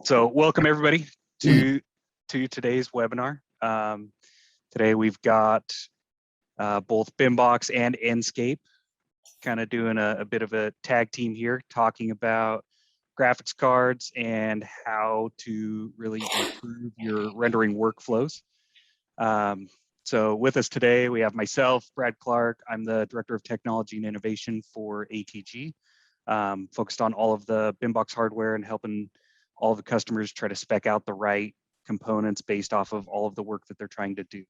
So welcome everybody to today's webinar. Today we've got both BIMBOX and Enscape kind of doing a bit of a tag team here, talking about graphics cards and how to really improve your rendering workflows. So with us today, we have myself, Brad Clark. I'm the Director of Technology and Innovation for ATG, focused on all of the BIMBOX hardware and helping all the customers try to spec out the right components based off of all of the work that they're trying to do.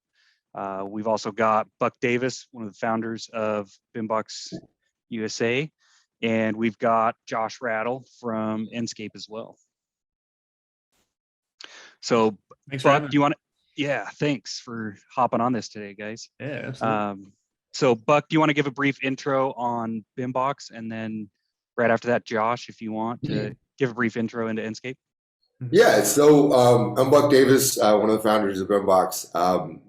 We've also got Buck Davis, one of the founders of BIMBOX USA, and we've got Josh Rattle from Enscape as well. So thanks, Buck, do you want to? Yeah, thanks for hopping on this today, guys. Yeah, absolutely. So Buck, do you want to give a brief intro on BIMBOX, and then right after that, Josh, if you want to give a brief intro into Enscape? Yeah, so I'm Buck Davis, one of the founders of BIMBOX.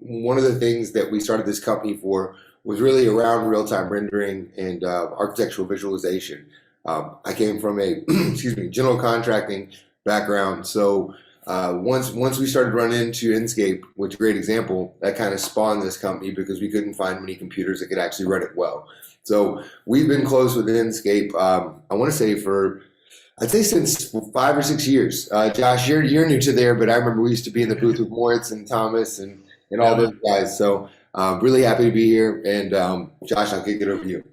One of the things that we started this company for was really around real-time rendering and architectural visualization. I came from a general contracting background, so once we started running into Enscape, which is a great example, that kind of spawned this company because we couldn't find many computers that could actually run it well. So we've been close with Enscape, I want to say I'd say since 5 or 6 years. Josh, you're new to there, but I remember we used to be in the booth with Moritz and Thomas and all those guys. So really happy to be here. And Josh, I'll kick it over to you.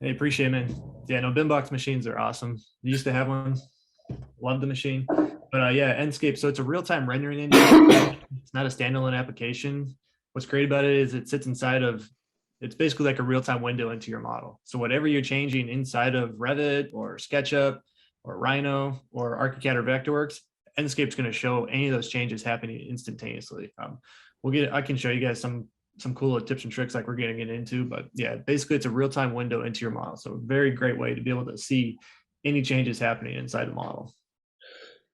Hey, appreciate it, man. Yeah, no, BIMBOX machines are awesome. Used to have one, love the machine. But yeah, Enscape, so it's a real-time rendering engine. It's not a standalone application. What's great about it is it sits inside of, it's basically like a real-time window into your model. So whatever you're changing inside of Revit or SketchUp or Rhino or ArchiCAD or Vectorworks, Enscape's going to show any of those changes happening instantaneously. I can show you guys some cool tips and tricks like we're getting into, but yeah, basically it's a real-time window into your model. So a very great way to be able to see any changes happening inside the model.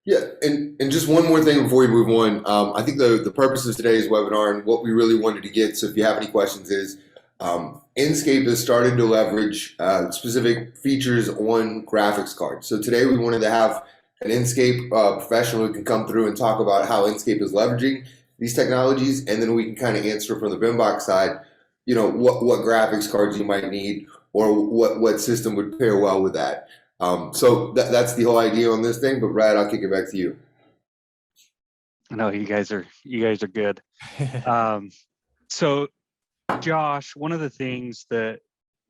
Yeah, and just one more thing before we move on. I think the purpose of today's webinar and what we really wanted to get, so if you have any questions, is Enscape has started to leverage specific features on graphics cards. So today we wanted to have an Enscape professional who can come through and talk about how Enscape is leveraging these technologies, and then we can kind of answer from the BIMBOX side, you know, what graphics cards you might need or what system would pair well with that. So that's the whole idea on this thing. But Brad, I'll kick it back to you. No, you guys are good. So Josh, one of the things that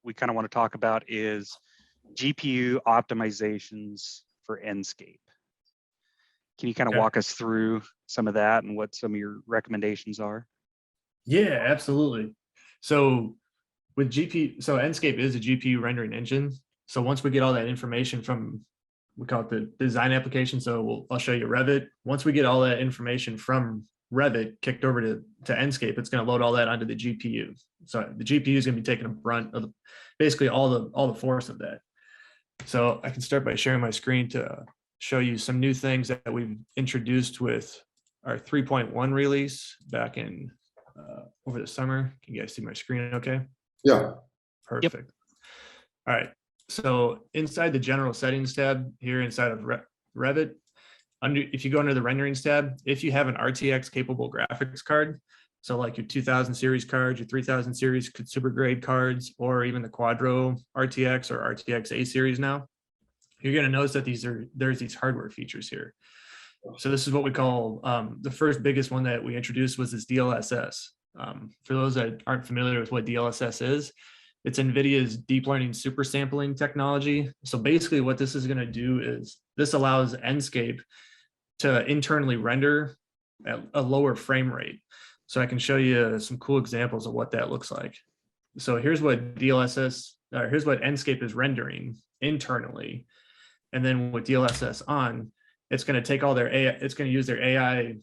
we kind of want to talk about is GPU optimizations for Enscape. Can you kind of walk us through some of that and what some of your recommendations are? Yeah, absolutely. So with so Enscape is a GPU rendering engine. So once we get all that information from, we call it the design application. So I'll show you Revit. Once we get all that information from Revit kicked over to Enscape, it's going to load all that onto the GPU. So the GPU is going to be taking a brunt of basically all the force of that. So I can start by sharing my screen to show you some new things that we've introduced with our 3.1 release back in over the summer. Can you guys see my screen okay? Yeah. Perfect. Yep. All right. So inside the general settings tab here inside of Revit, if you go under the renderings tab, if you have an RTX capable graphics card, so like your 2000 series cards, your 3000 series consumer grade cards, or even the Quadro RTX or RTX A series now, you're going to notice that there's these hardware features here. So this is what we call the first biggest one that we introduced was this DLSS. For those that aren't familiar with what DLSS is, it's Nvidia's deep learning super sampling technology. So basically what this is going to do is this allows Enscape to internally render at a lower frame rate. So I can show you some cool examples of what that looks like. So here's what here's what Enscape is rendering internally. And then with DLSS on, it's going to take all their AI, it's going to use their AI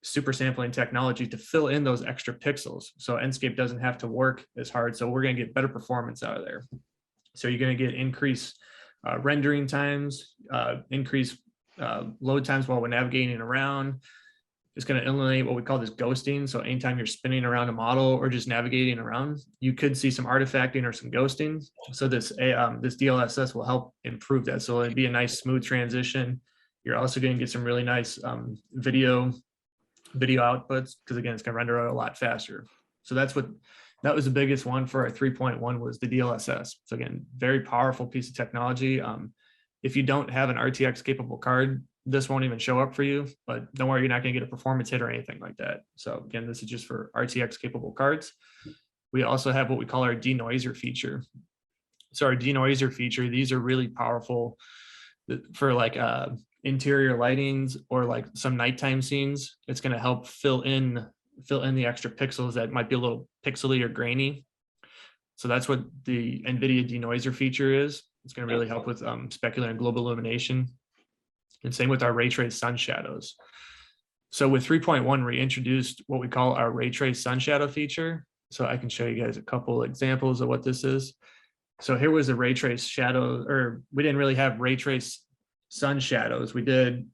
super sampling technology to fill in those extra pixels. So Enscape doesn't have to work as hard. So we're going to get better performance out of there. So you're going to get increased rendering times, increased load times while we're navigating around. It's going to eliminate what we call this ghosting. So anytime you're spinning around a model or just navigating around, you could see some artifacting or some ghosting. So this DLSS will help improve that. So it'd be a nice smooth transition. You're also going to get some really nice video outputs, because again, it's going to render out a lot faster. So that was the biggest one for our 3.1 was the DLSS. So again, very powerful piece of technology. If you don't have an RTX capable card, this won't even show up for you, but don't worry, you're not going to get a performance hit or anything like that. So again, this is just for RTX capable cards. We also have what we call our denoiser feature. So our denoiser feature, these are really powerful for like interior lightings or like some nighttime scenes. It's going to help fill in the extra pixels that might be a little pixely or grainy. So that's what the Nvidia denoiser feature is. It's going to really help with specular and global illumination. And same with our ray trace sun shadows. So with 3.1, we introduced what we call our ray trace sun shadow feature. So I can show you guys a couple examples of what this is. So here was a ray trace shadow, or we didn't really have ray trace sun shadows. We did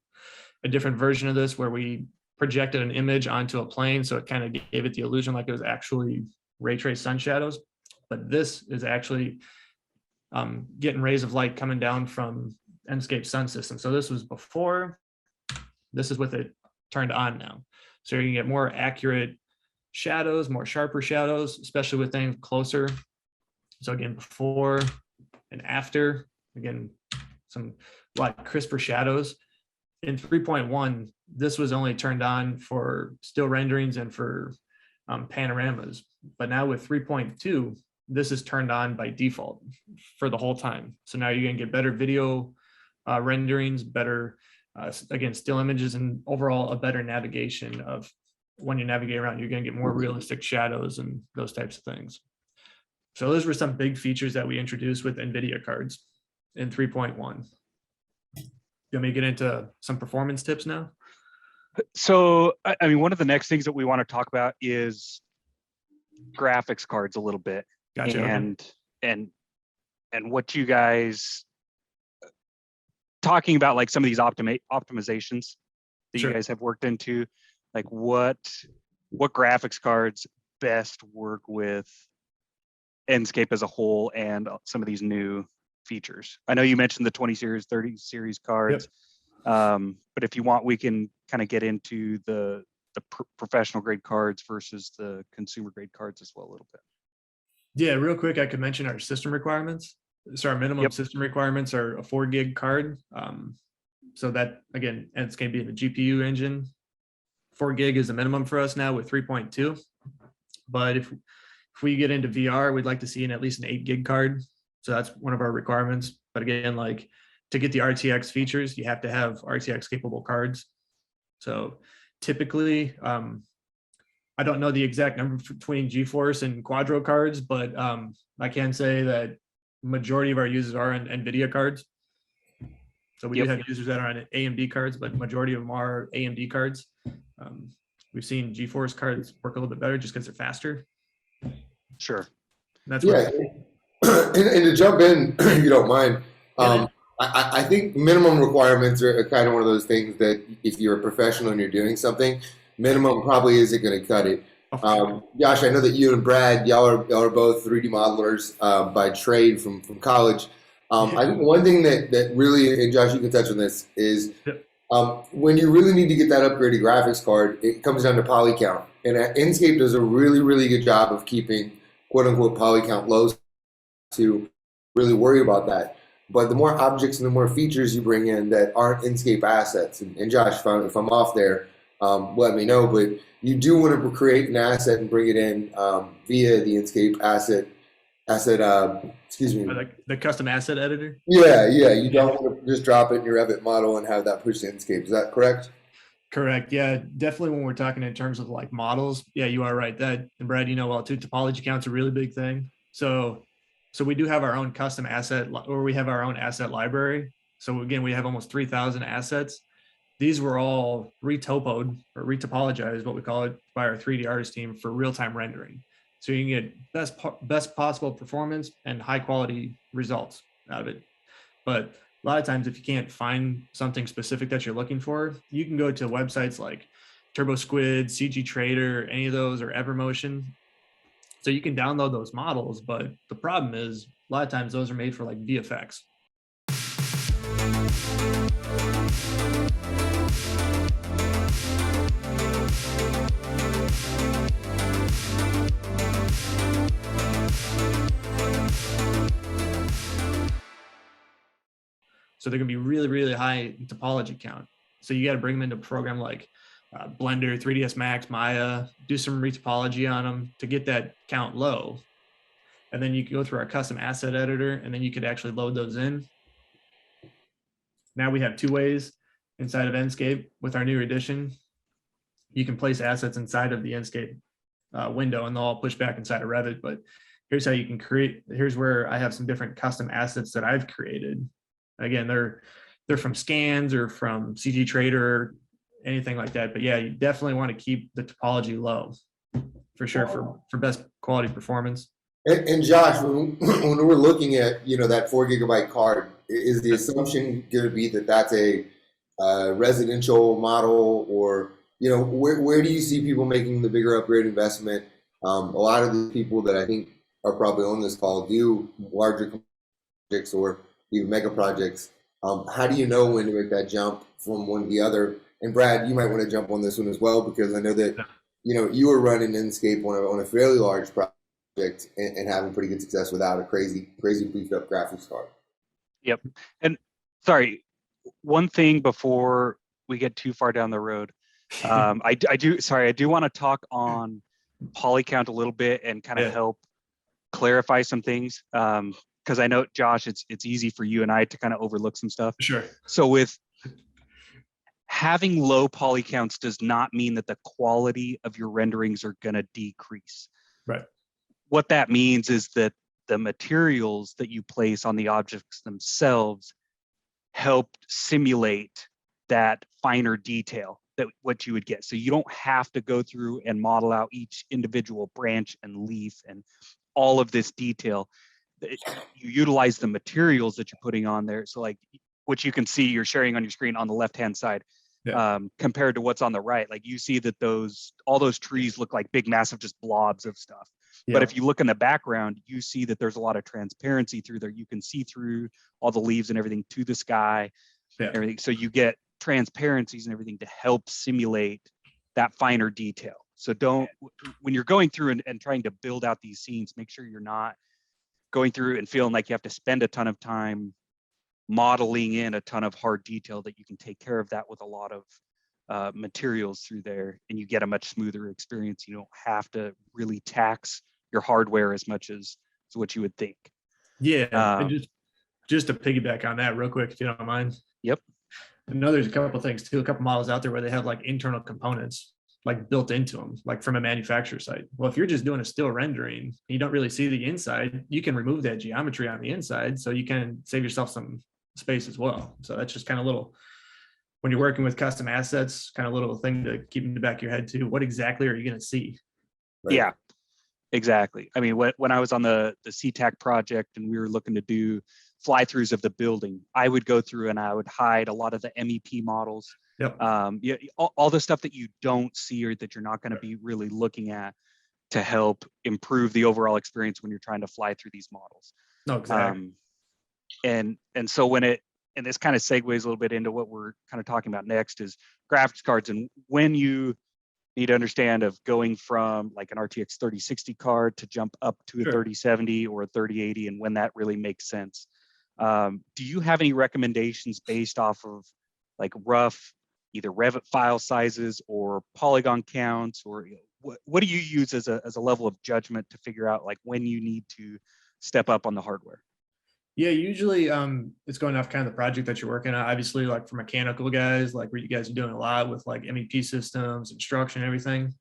a different version of this where we projected an image onto a plane. So it kind of gave it the illusion like it was actually ray trace sun shadows. But this is actually getting rays of light coming down from Enscape sun system. So this was before, this is with it turned on now. So you can get more accurate shadows, more sharper shadows, especially with things closer. So again, before and after, again, a lot crisper shadows. In 3.1, this was only turned on for still renderings and for panoramas. But now with 3.2, this is turned on by default for the whole time. So now you're going to get better video renderings, better, again, still images, and overall a better navigation of when you navigate around, you're going to get more realistic shadows and those types of things. So those were some big features that we introduced with NVIDIA cards in 3.1. You want me to get into some performance tips now? So, I mean, one of the next things that we want to talk about is graphics cards a little bit. Gotcha. And what you guys talking about, like some of these optimizations that Sure. you guys have worked into, like what graphics cards best work with Enscape as a whole and some of these new features. I know you mentioned the 20 series, 30 series cards, but if you want, we can kind of get into the professional grade cards versus the consumer grade cards as well a little bit. Yeah, real quick, I could mention our system requirements. So our minimum system requirements are a 4 gig card. So that, again, and it's going to be the GPU engine. 4 gig is the minimum for us now with 3.2. But if we get into VR, we'd like to see at least an 8 gig card. So that's one of our requirements. But again, like to get the RTX features, you have to have RTX capable cards. So typically, I don't know the exact number between GeForce and Quadro cards, but I can say that majority of our users are on NVIDIA cards. So we do have users that are on AMD cards, but majority of them are AMD cards. We've seen GeForce cards work a little bit better just because they're faster. Sure. That's and to jump in, if you don't mind, I think minimum requirements are kind of one of those things that if you're a professional and you're doing something, minimum probably isn't going to cut it. Josh, I know that you and Brad, y'all are both 3D modelers by trade from college. I think one thing that really, and Josh, you can touch on this, is when you really need to get that upgraded graphics card, it comes down to poly count. And Enscape does a really, really good job of keeping quote unquote poly count low to really worry about that. But the more objects and the more features you bring in that aren't Enscape assets, and Josh, if I'm off there, let me know, but you do want to create an asset and bring it in via the Enscape asset, excuse me. The custom asset editor? Yeah. You don't want to just drop it in your Revit model and have that pushed to Enscape. Is that correct? Correct. Yeah, definitely when we're talking in terms of like models, yeah, you are right. That, and Brad, you know well too, topology count's a really big thing. So we do have our own custom asset, or we have our own asset library. So again, we have almost 3,000 assets. These were all retopoed or retopologized, what we call it, by our 3D artist team for real-time rendering. So you can get best possible performance and high quality results out of it. But a lot of times, if you can't find something specific that you're looking for, you can go to websites like TurboSquid, CG Trader, any of those, or Evermotion. So you can download those models, but the problem is a lot of times those are made for like VFX. So they're going to be really, really high in topology count. So you got to bring them into a program like Blender, 3ds Max, Maya, do some retopology on them to get that count low. And then you can go through our custom asset editor, and then you could actually load those in. Now we have two ways inside of Enscape with our new edition. You can place assets inside of the Enscape window, and they'll all push back inside of Revit. But here's how you can create. Here's where I have some different custom assets that I've created. Again, they're from scans or from CG Trader, anything like that. But yeah, you definitely want to keep the topology low for sure for best quality performance. And Josh, when we're looking at that 4 GB card, is the assumption going to be that that's a residential model, or where do you see people making the bigger upgrade investment? A lot of the people that I think are probably on this call do larger projects or even mega projects. How do you know when to make that jump from one to the other? And Brad, you might want to jump on this one as well, because I know that you were running Enscape on a fairly large project and having pretty good success without a crazy beefed up graphics card. Yep. And sorry, one thing before we get too far down the road, I do want to talk on poly count a little bit and kind of help clarify some things. Because I know, Josh, it's easy for you and I to kind of overlook some stuff. Sure. So with having low poly counts does not mean that the quality of your renderings are going to decrease. Right. What that means is that the materials that you place on the objects themselves help simulate that finer detail that what you would get. So you don't have to go through and model out each individual branch and leaf and all of this detail. You utilize the materials that you're putting on there. So like what you can see, you're sharing on your screen on the left-hand side, compared to what's on the right. Like you see that all those trees look like big, massive, just blobs of stuff. But if you look in the background, you see that there's a lot of transparency through there. You can see through all the leaves and everything to the sky, everything. So you get transparencies and everything to help simulate that finer detail. So when you're going through and trying to build out these scenes, make sure you're not going through and feeling like you have to spend a ton of time modeling in a ton of hard detail, that you can take care of that with a lot of materials through there, and you get a much smoother experience. You don't have to really tax your hardware as much as what you would think. Yeah, and just to piggyback on that real quick, if you don't mind. Yep. I know there's a couple things too, a couple models out there where they have like internal components like built into them, like from a manufacturer site. Well, if you're just doing a still rendering, you don't really see the inside, you can remove that geometry on the inside, so you can save yourself some space as well. So that's just kind of little, when you're working with custom assets, kind of little thing to keep in the back of your head too. What exactly are you going to see? Right. Yeah, exactly. I mean, when I was on the CTAC project and we were looking to do fly-throughs of the building, I would go through and I would hide a lot of the MEP models. Yep. All the stuff that you don't see or that you're not going to be really looking at to help improve the overall experience when you're trying to fly through these models. No, exactly. And so and this kind of segues a little bit into what we're kind of talking about next is graphics cards, and when you need to understand of going from like an RTX 3060 card to jump up to a 3070 or a 3080, and when that really makes sense. Do you have any recommendations based off of like rough either Revit file sizes or polygon counts, or what do you use as a level of judgment to figure out like when you need to step up on the hardware? Yeah, usually it's going off kind of the project that you're working on. Obviously, like for mechanical guys, like where you guys are doing a lot with like MEP systems, instruction, everything,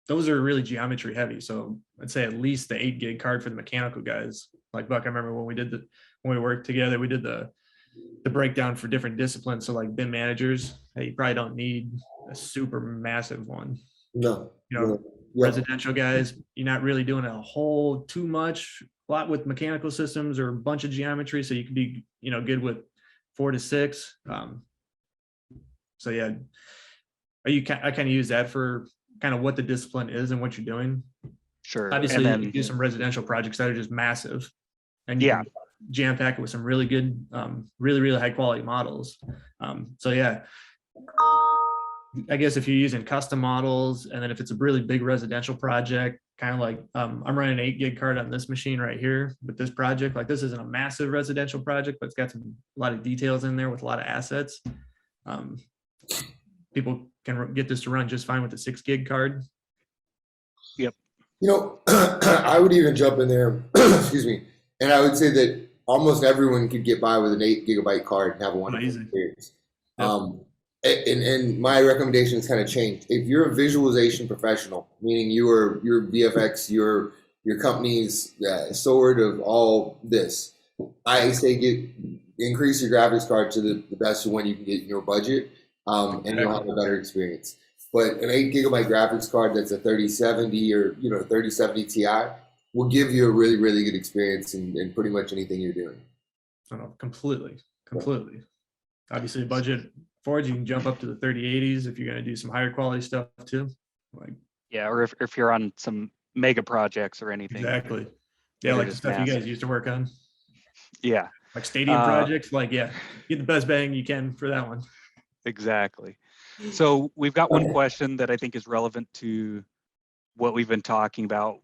those are really geometry heavy. So I'd say at least the 8 gig card for the mechanical guys. Like Buck, I remember when we worked together, we did the breakdown for different disciplines. So like BIM managers, hey, you probably don't need a super massive one. No. Residential guys, you're not really doing a whole too much, a lot with mechanical systems or a bunch of geometry. So you can be, good with 4 to 6. So yeah, I kind of use that for kind of what the discipline is and what you're doing. Sure. Obviously, you do some residential projects that are just massive, and you can jam pack it with some really good, really high quality models. So yeah, I guess if you're using custom models, and then if it's a really big residential project, kind of like I'm running an 8 gig card on this machine right here with this project. Like this isn't a massive residential project, but it's got a lot of details in there with a lot of assets. People can get this to run just fine with a 6 gig card. Yep. You know, I would even jump in there, excuse me, and I would say that almost everyone could get by with an 8 gigabyte card and have a wonderful experience. Yep. And my recommendation has kind of changed. If you're a visualization professional, meaning your VFX, your company's sword of all this, I say increase your graphics card to the best one you can get in your budget, and you'll have a better experience. But an 8 gigabyte graphics card that's a 3070 or 3070 Ti will give you a really good experience in pretty much anything you're doing. Oh, completely. Obviously, budget forward, you can jump up to the 3080s if you're going to do some higher quality stuff too. Like, yeah, or if you're on some mega projects or anything. Exactly. Yeah, like the stuff you guys used to work on. Yeah. Like stadium projects, like, yeah, get the best bang you can for that one. Exactly. So we've got one question that I think is relevant to what we've been talking about.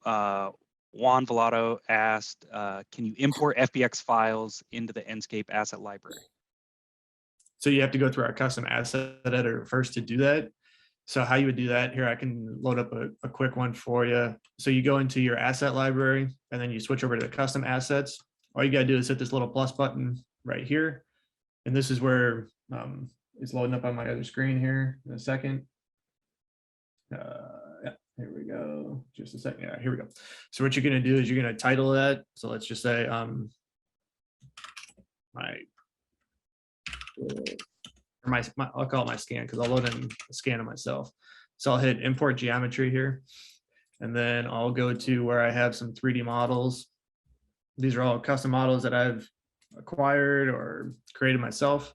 Juan Velato asked, can you import FBX files into the Enscape asset library? So you have to go through our custom asset editor first to do that. So how you would do that here, I can load up a quick one for you. So you go into your asset library and then you switch over to the custom assets. All you got to do is hit this little plus button right here. And this is where it's loading up on my other screen here in a second. Yeah, here we go. Just a second. Yeah, here we go. So what you're going to do is you're going to title that. So let's just say I'll call it my scan because I'll load in a scan of myself. So I'll hit import geometry here. And then I'll go to where I have some 3D models. These are all custom models that I've acquired or created myself.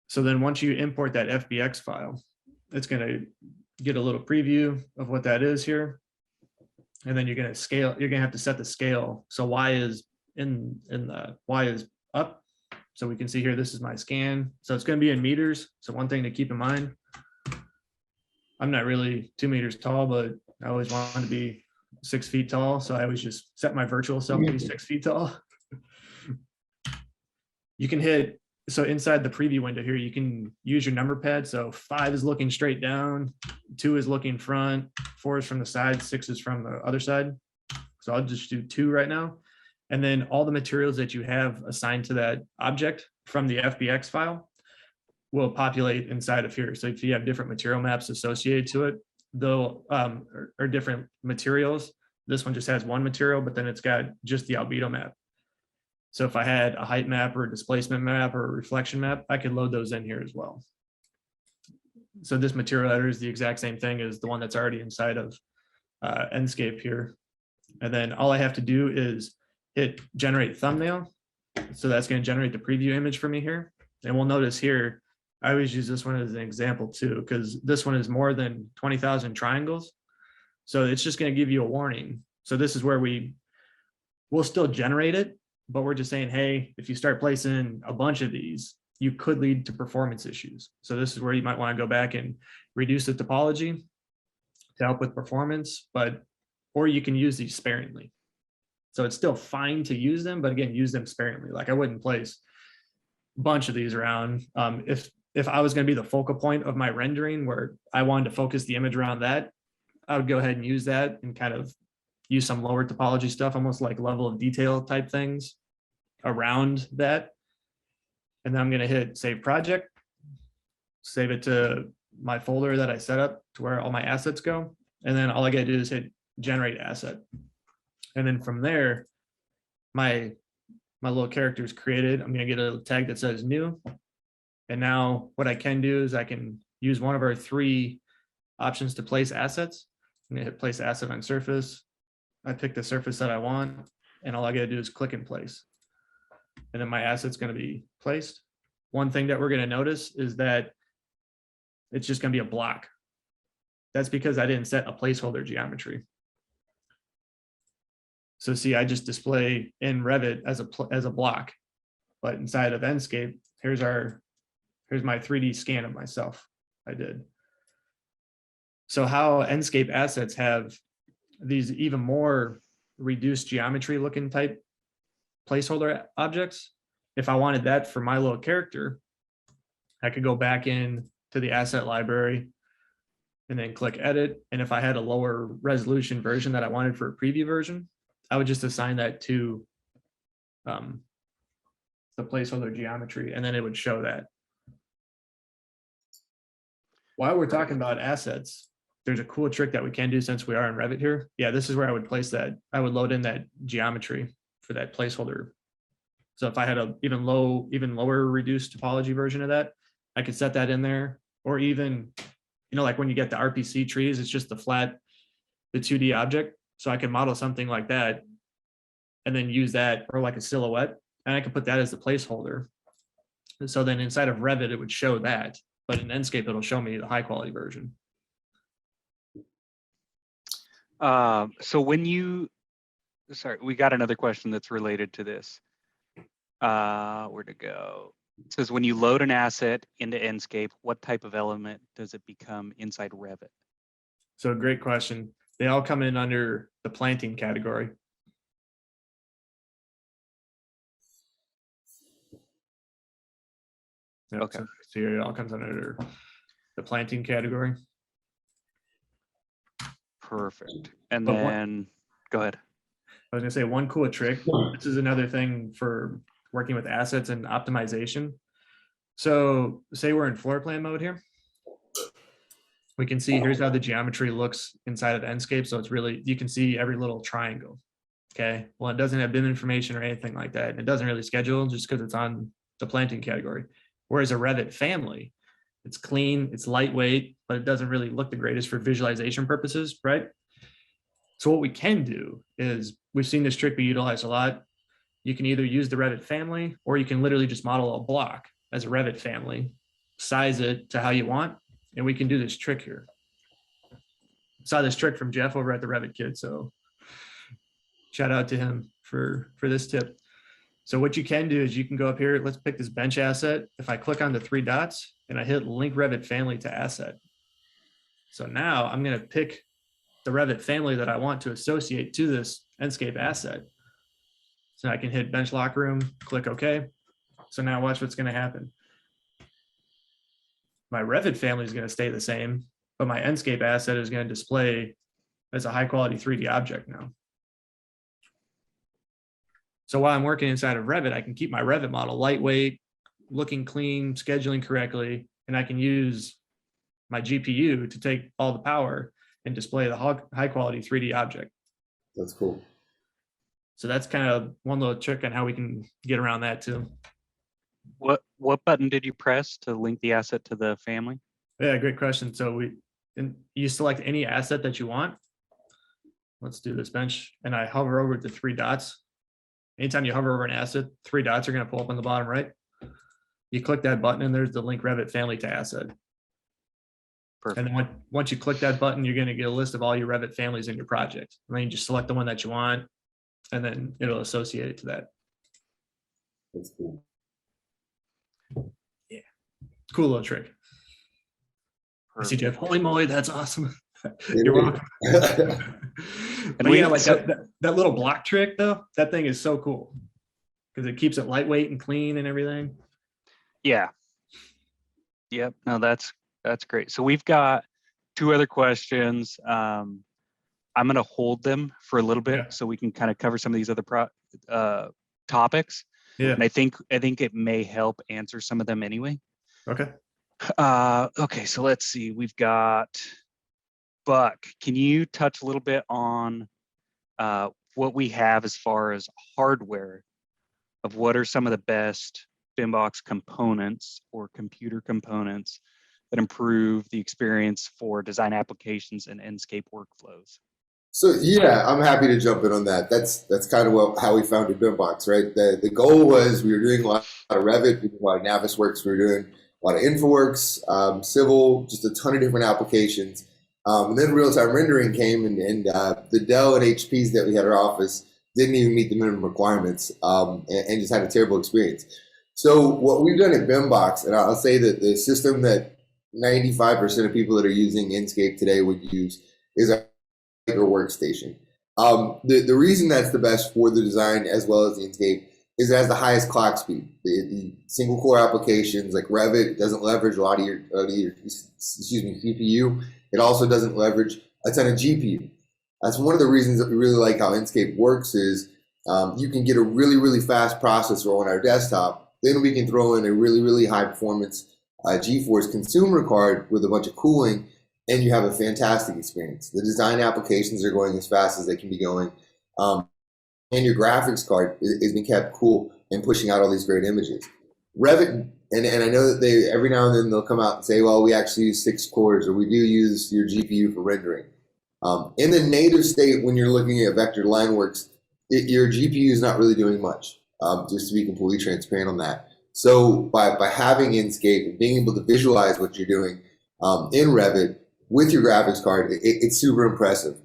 So then once you import that FBX file, it's going to get a little preview of what that is here. And then you're going to scale, you're going to have to set the scale. So Y is Y is up. So we can see here, this is my scan. So it's going to be in meters. So one thing to keep in mind, I'm not really 2 meters tall, but I always wanted to be 6 feet tall. So I always just set my virtual self to be 6 feet tall. You can hit, so inside the preview window here, you can use your number pad. So 5 is looking straight down, 2 is looking front, 4 is from the side, 6 is from the other side. So I'll just do 2 right now. And then all the materials that you have assigned to that object from the FBX file will populate inside of here. So if you have different material maps associated to it, though, or different materials, this one just has one material, but then it's got just the albedo map. So if I had a height map or a displacement map or a reflection map, I could load those in here as well. So this material editor is the exact same thing as the one that's already inside of Enscape here. And then all I have to do is hit generate thumbnail. So that's going to generate the preview image for me here. And we'll notice here, I always use this one as an example too, because this one is more than 20,000 triangles. So it's just going to give you a warning. So this is where we'll still generate it, but we're just saying, hey, if you start placing a bunch of these, you could lead to performance issues. So this is where you might want to go back and reduce the topology to help with performance, or you can use these sparingly. So it's still fine to use them, but again, use them sparingly. Like I wouldn't place a bunch of these around. If I was going to be the focal point of my rendering where I wanted to focus the image around that, I would go ahead and use that and kind of use some lower topology stuff, almost like level of detail type things around that. And then I'm going to hit save project, save it to my folder that I set up to where all my assets go. And then all I got to do is hit generate asset. And then from there, my little character is created. I'm going to get a tag that says new. And now what I can do is I can use one of our 3 options to place assets. I'm going to hit place asset on surface. I pick the surface that I want, and all I got to do is click and place. And then my asset's going to be placed. One thing that we're going to notice is that it's just going to be a block. That's because I didn't set a placeholder geometry. So see, I just display in Revit as a block, but inside of Enscape, here's my 3D scan of myself. I did. So how Enscape assets have these even more reduced geometry looking type placeholder objects. If I wanted that for my little character, I could go back in to the asset library and then click edit. And if I had a lower resolution version that I wanted for a preview version, I would just assign that to the placeholder geometry, and then it would show that. While we're talking about assets, there's a cool trick that we can do since we are in Revit here. Yeah, this is where I would place that. I would load in that geometry for that placeholder. So if I had a even lower reduced topology version of that, I could set that in there. Or even, like when you get the RPC trees, it's just the 2D object. So I can model something like that and then use that, or like a silhouette, and I can put that as the placeholder. And so then inside of Revit, it would show that, but in Enscape, it'll show me the high quality version. So sorry, we got another question that's related to this. Where'd it go? It says, when you load an asset into Enscape, what type of element does it become inside Revit? So great question. They all come in under the planting category. Yep, Okay. So here it all comes under the planting category. Perfect. And But then go ahead. I was gonna say one cool trick. This is another thing for working with assets and optimization. So say we're in floor plan mode here. We can see here's how the geometry looks inside of Enscape. So it's really, you can see every little triangle. Okay. Well, it doesn't have BIM information or anything like that. And it doesn't really schedule just because it's on the planting category. Whereas a Revit family, it's clean, it's lightweight, but it doesn't really look the greatest for visualization purposes, right? So what we can do is, we've seen this trick be utilized a lot. You can either use the Revit family, or you can literally just model a block as a Revit family, size it to how you want, and we can do this trick here. Saw this trick from Jeff over at the Revit Kid, so shout out to him for this tip. So what you can do is you can go up here, let's pick this bench asset. If I click on the 3 dots and I hit link Revit family to asset. So now I'm going to pick the Revit family that I want to associate to this Enscape asset. So I can hit bench lock room, click OK. So now watch what's going to happen. My Revit family is going to stay the same, but my Enscape asset is going to display as a high quality 3D object now. So while I'm working inside of Revit, I can keep my Revit model lightweight, looking clean, scheduling correctly, and I can use my GPU to take all the power and display the high quality 3D object. That's cool. So that's kind of one little trick on how we can get around that too. What button did you press to link the asset to the family? Yeah, great question. So you select any asset that you want. Let's do this bench, and I hover over the 3 dots. Anytime you hover over an asset, 3 dots are going to pull up on the bottom right. You click that button, and there's the link Revit family to asset. Perfect. And then once you click that button, you're going to get a list of all your Revit families in your project. And then you just select the one that you want, and then it'll associate it to that. That's cool. Yeah, cool little trick. I see Jeff. Holy moly, that's awesome. You're welcome. But yeah, like that little block trick though, that thing is so cool because it keeps it lightweight and clean and everything. Yeah. Yep. No, that's great. So we've got 2 other questions. I'm going to hold them for a little bit so we can kind of cover some of these other topics. Yeah. And I think it may help answer some of them anyway. Okay. Okay. So let's see. We've got Buck. Can you touch a little bit on what we have as far as hardware of what are some of the best BIMBOX components or computer components that improve the experience for design applications and Enscape workflows? So yeah, I'm happy to jump in on that. That's kind of how we founded BIMBOX, right? The goal was we were doing a lot of Revit, we were doing a lot of Navisworks, we were doing a lot of InfoWorks, Civil, just a ton of different applications. And then real-time rendering came, and the Dell and HPs that we had in our office didn't even meet the minimum requirements, and just had a terrible experience. So what we've done at BIMBOX, and I'll say that the system that 95% of people that are using Enscape today would use is a workstation. The reason that's the best for the design as well as the Enscape is it has the highest clock speed. The single core applications like Revit doesn't leverage a lot of your CPU. It also doesn't leverage a ton of GPU. That's one of the reasons that we really like how Enscape works is you can get a really fast processor on our desktop. Then we can throw in a really high performance GeForce consumer card with a bunch of cooling, and you have a fantastic experience. The design applications are going as fast as they can be going. And your graphics card is being kept cool and pushing out all these great images. Revit, and I know that they every now and then they'll come out and say, well, we actually use 6 cores, or we do use your GPU for rendering. In the native state, when you're looking at vector lineworks, your GPU is not really doing much, just to be completely transparent on that. So by having Enscape and being able to visualize what you're doing in Revit with your graphics card, it's super impressive.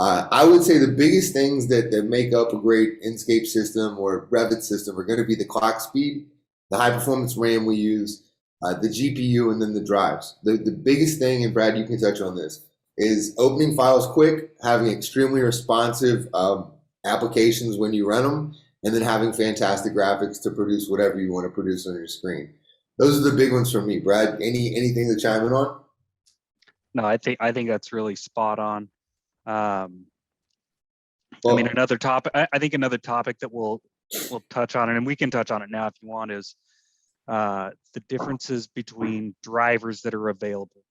I would say the biggest things that make up a great Enscape system or Revit system are going to be the clock speed, the high performance RAM we use, the GPU, and then the drives. The biggest thing, and Brad, you can touch on this, is opening files quick, having extremely responsive applications when you run them, and then having fantastic graphics to produce whatever you want to produce on your screen. Those are the big ones for me. Brad, anything to chime in on? No, I think that's really spot on. I Well, mean, another topic. I think another topic that we'll touch on, and we can touch on it now if you want, is the differences between drivers that are available.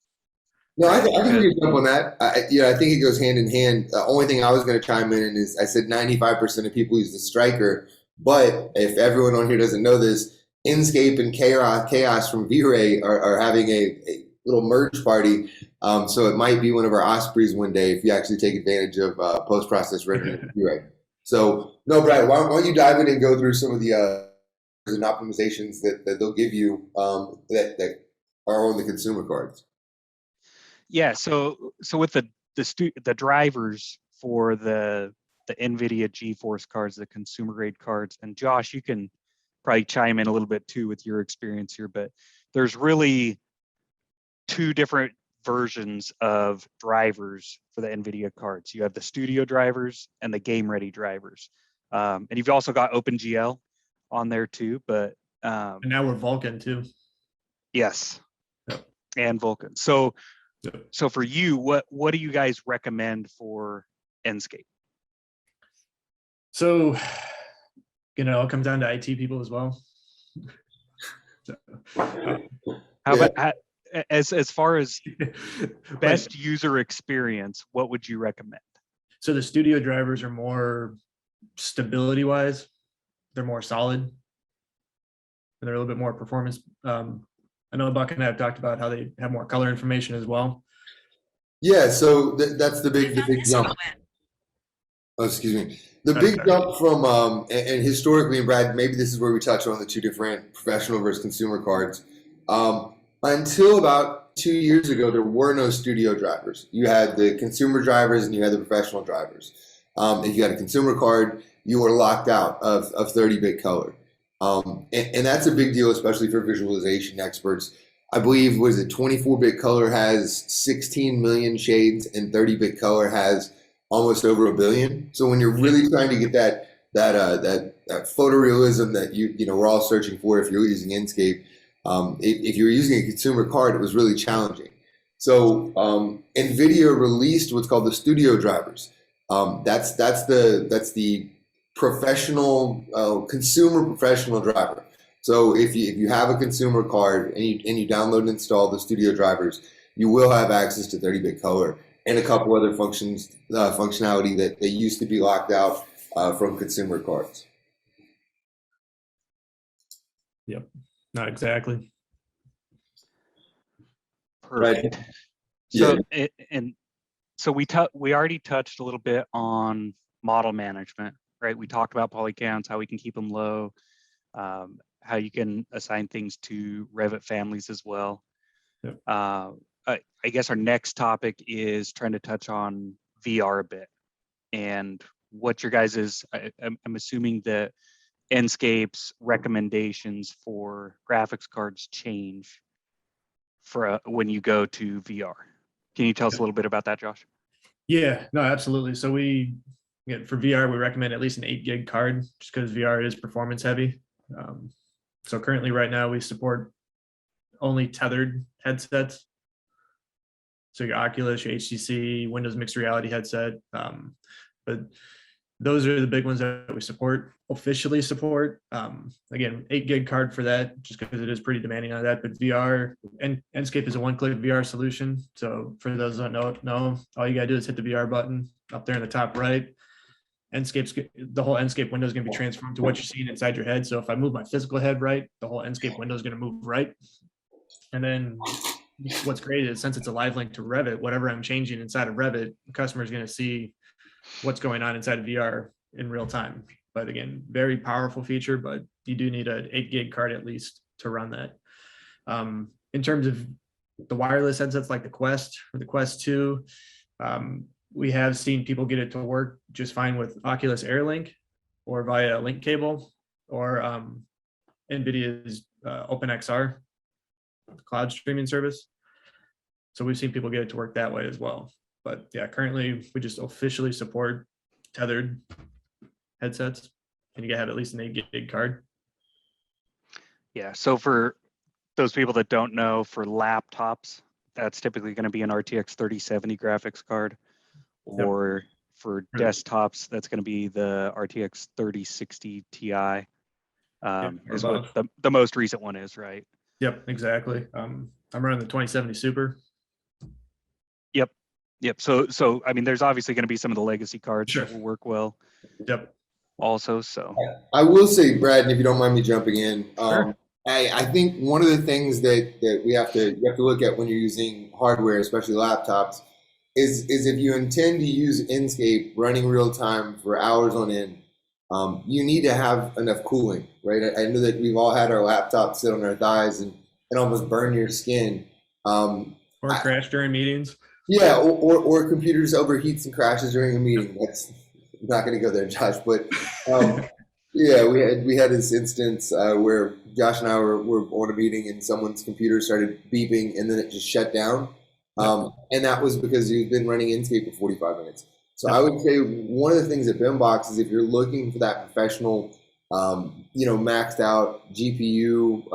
no, I think we can jump on that. I think it goes hand in hand. The only thing I was going to chime in is I said 95% of people use the Striker, but if everyone on here doesn't know this, Enscape and Chaos from V-Ray are having a little merge party. So it might be one of our Ospreys one day if you actually take advantage of post-process rendering with V-Ray. So no, Brad, why don't you dive in and go through some of the and optimizations that they'll give you that are on the consumer cards. Yeah, so with the drivers for the Nvidia GeForce cards, the consumer grade cards, and Josh, you can probably chime in a little bit too with your experience here, but there's really 2 different versions of drivers for the Nvidia cards. You have the studio drivers and the game ready drivers, and you've also got OpenGL on there too. But and now we're Vulkan too. Yes, yep. And Vulkan. So yep. So for you, what do you guys recommend for Enscape? So, it comes down to IT people as well. So, how about as far as best user experience, what would you recommend? So the studio drivers are more stability wise, they're more solid, and they're a little bit more performance. I know Buck and I have talked about how they have more color information as well. Yeah, so that's the big jump. Oh, excuse me. The big jump from and historically, and Brad, maybe this is where we touch on the 2 different professional versus consumer cards. Until about 2 years ago, there were no studio drivers. You had the consumer drivers and you had the professional drivers. If you had a consumer card, you were locked out of 30-bit color. And that's a big deal, especially for visualization experts. I believe, 24-bit color has 16 million shades and 30-bit color has almost over 1 billion. So when you're really trying to get that photorealism that we're all searching for if you're using Enscape, if you're using a consumer card, it was really challenging. So Nvidia released what's called the studio drivers. That's the professional consumer professional driver. So if you have a consumer card and you download and install the studio drivers, you will have access to 30-bit color and a couple other functionality that they used to be locked out from consumer cards. Yep, not exactly. Perfect. Right. So yeah. So we already touched a little bit on model management, right? We talked about polycounts, how we can keep them low, how you can assign things to Revit families as well. Yep. I guess our next topic is trying to touch on VR a bit and what your guys is. I'm assuming that Enscape's recommendations for graphics cards change for when you go to VR. Can you tell us a little bit about that, Josh? Yeah, no, absolutely. So for VR, we recommend at least an 8 gig card just because VR is performance heavy. So currently right now we support only tethered headsets. So your Oculus, your HTC, Windows mixed reality headset. But those are the big ones that we officially support. Again, 8 gig card for that, just because it is pretty demanding on that. But VR, and Enscape is a one-click VR solution. So for those that don't know, all you gotta do is hit the VR button up there in the top right. The whole Enscape window is gonna be transformed to what you're seeing inside your head. So if I move my physical head right, the whole Enscape window is gonna move right. And then what's great is since it's a live link to Revit, whatever I'm changing inside of Revit, the customer is gonna see what's going on inside of VR in real time. But again, very powerful feature, but you do need an 8 gig card at least to run that. In terms of the wireless headsets like the Quest or the Quest 2, we have seen people get it to work just fine with Oculus AirLink or via link cable or Nvidia's OpenXR cloud streaming service. So we've seen people get it to work that way as well. But yeah, currently we just officially support tethered headsets, and you gotta have at least an 8 gig card. Yeah. So for those people that don't know, for laptops, that's typically going to be an RTX 3070 graphics card, or for desktops, that's going to be the RTX 3060 Ti. Is what the most recent one is, right? Yep, exactly. I'm running the 2070 Super. Yep. So I mean, there's obviously going to be some of the legacy cards Sure. that will work well. Yep. Also, so I will say, Brad, and if you don't mind me jumping in, Sure. I think one of the things that you have to look at when you're using hardware, especially laptops, is if you intend to use Enscape running real time for hours on end, you need to have enough cooling, right? I know that we've all had our laptops sit on our thighs and almost burn your skin. Or crash during meetings. Yeah, or computers overheats and crashes during a meeting. That's I'm not going to go there, Josh. But yeah, we had this instance where Josh and I were on a meeting and someone's computer started beeping and then it just shut down. And that was because you've been running Enscape for 45 minutes. So I would say one of the things at BIMBOX is if you're looking for that professional, maxed out GPU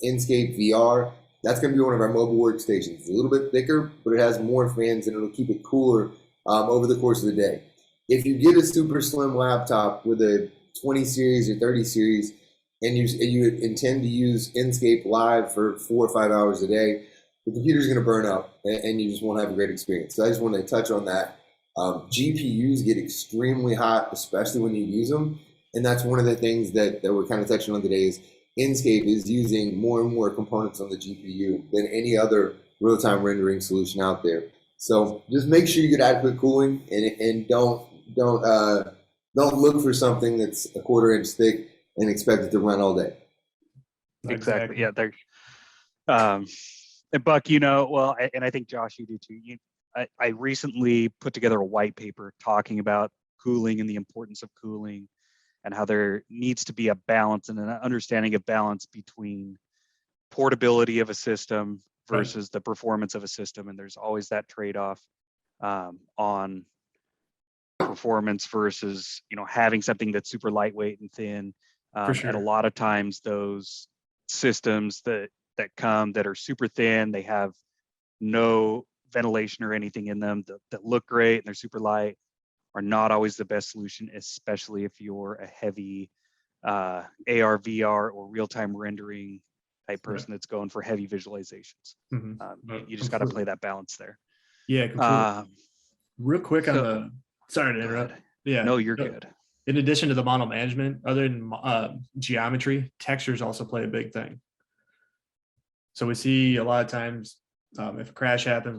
Enscape VR, that's going to be one of our mobile workstations. It's a little bit thicker, but it has more fans and it'll keep it cooler over the course of the day. If you get a super slim laptop with a 20 series or 30 series and you intend to use Enscape live for 4 or 5 hours a day, the computer's going to burn up and you just won't have a great experience. So I just want to touch on that. GPUs get extremely hot, especially when you use them. And that's one of the things that we're kind of touching on today is Enscape is using more and more components on the GPU than any other real-time rendering solution out there. So just make sure you get adequate cooling and don't look for something that's a 1/4 inch thick and expect it to run all day. Exactly. Yeah. And Buck, and I think Josh, you do too. I recently put together a white paper talking about cooling and the importance of cooling, and how there needs to be a balance and an understanding of balance between portability of a system versus the performance of a system. And there's always that trade-off on performance versus, having something that's super lightweight and thin. For sure. And a lot of times those systems that come that are super thin, they have no ventilation or anything in them that look great and they're super light, are not always the best solution, especially if you're a heavy AR, VR, or real-time rendering type person that's going for heavy visualizations. You just got to play that balance there. Yeah, completely. Real quick sorry to interrupt. Yeah, no, you're good. In addition to the model management, other than geometry, textures also play a big thing. So we see a lot of times if a crash happens,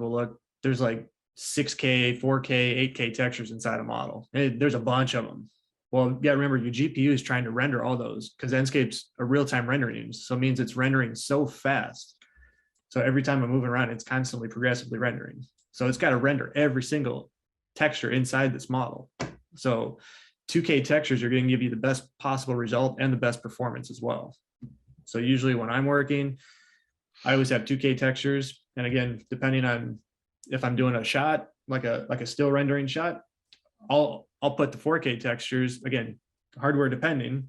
there's like 6K, 4K, 8K textures inside a model. There's a bunch of them. Well, yeah, remember your GPU is trying to render all those because Enscape's a real-time rendering. So it means it's rendering so fast. So every time I'm moving around, it's constantly progressively rendering. So it's got to render every single texture inside this model. So 2K textures are going to give you the best possible result and the best performance as well. So usually when I'm working, I always have 2K textures. And again, depending on if I'm doing a shot, like a still rendering shot, I'll put the 4K textures, again, hardware depending,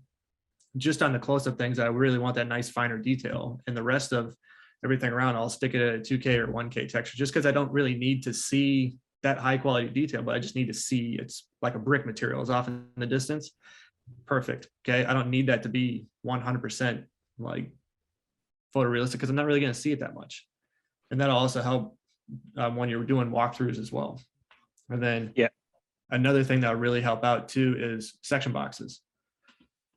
just on the close-up things. I really want that nice finer detail, and the rest of everything around, I'll stick it at a 2K or 1K texture, just because I don't really need to see that high quality detail, but I just need to see it's like a brick material is off in the distance. Perfect. Okay. I don't need that to be 100% like photorealistic, because I'm not really going to see it that much. And that'll also help when you're doing walkthroughs as well. And then another thing that'll really help out too is section boxes.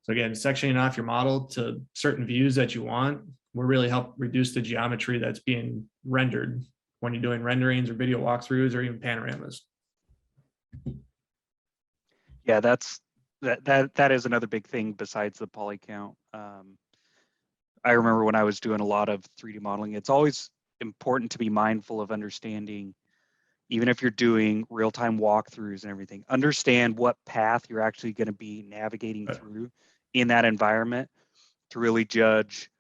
So again, sectioning off your model to certain views that you want will really help reduce the geometry that's being rendered when you're doing renderings or video walkthroughs or even panoramas. Yeah, that is another big thing besides the poly count. I remember when I was doing a lot of 3D modeling, it's always important to be mindful of understanding, even if you're doing real-time walkthroughs and everything, understand what path you're actually going to be navigating through in that environment to really judge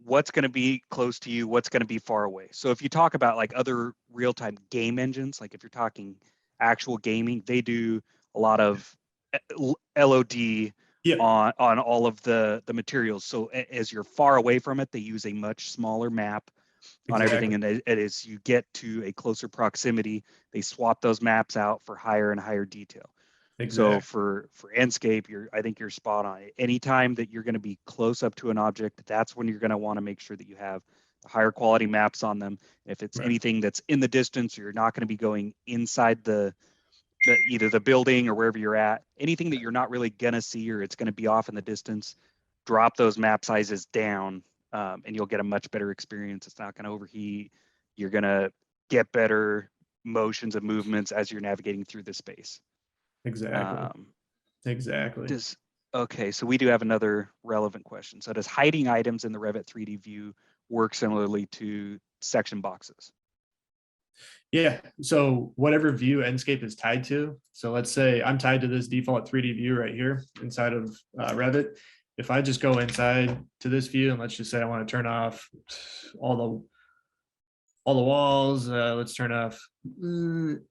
what's going to be close to you, what's going to be far away. So if you talk about like other real-time game engines, like if you're talking actual gaming, they do a lot of LOD on all of the materials. So as you're far away from it, they use a much smaller map on everything. And as you get to a closer proximity, they swap those maps out for higher and higher detail. So for Enscape, I think you're spot on. Anytime that you're going to be close up to an object, that's when you're going to want to make sure that you have higher quality maps on them. If it's anything that's in the distance, you're not going to be going inside either the building or wherever you're at. Anything that you're not really going to see, or it's going to be off in the distance, drop those map sizes down, and you'll get a much better experience. It's not going to overheat. You're going to get better motions and movements as you're navigating through the space. Exactly. Okay, so we do have another relevant question. So does hiding items in the Revit 3D view work similarly to section boxes? Yeah, so whatever view Enscape is tied to. So let's say I'm tied to this default 3D view right here inside of Revit. If I just go inside to this view, and let's just say I want to turn off all the walls, let's turn off.